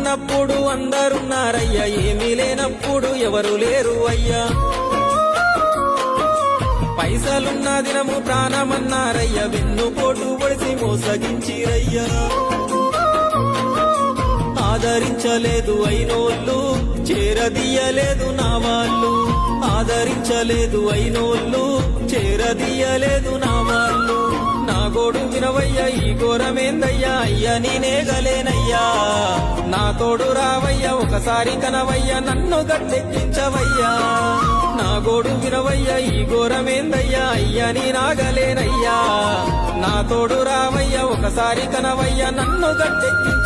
ఉన్నప్పుడు అందరున్నారయ్యా, ఏమీ లేనప్పుడు ఎవరు లేరు అయ్యా. పైసలున్న దినము ప్రాణమన్నారయ్యా, వెన్నుపోటు పొడిసి మోసగించిరయ్యా. ఆదరించలేదు అయినోళ్ళు, చేరదీయలేదు నా వాళ్ళు. ఆదరించలేదు అయినోళ్ళు, చేరదీయలేదు నా వాళ్ళు. నా గోడు వినవయ్యా, ఈ ఘోరమేందయ్యా, అయ్యా నేనేగలేనయ్యా. నా తోడు రావయ్యా, ఒకసారి కనవయ్యా, నన్ను గట్టెక్కించవయ్యా. నా గోడు వినవయ్యా, ఈ ఘోరమేందయ్యా, అయ్యా నేనాగలేనయ్యా. నా తోడు రావయ్యా, ఒకసారి కనవయ్యా, నన్ను గట్టెక్కి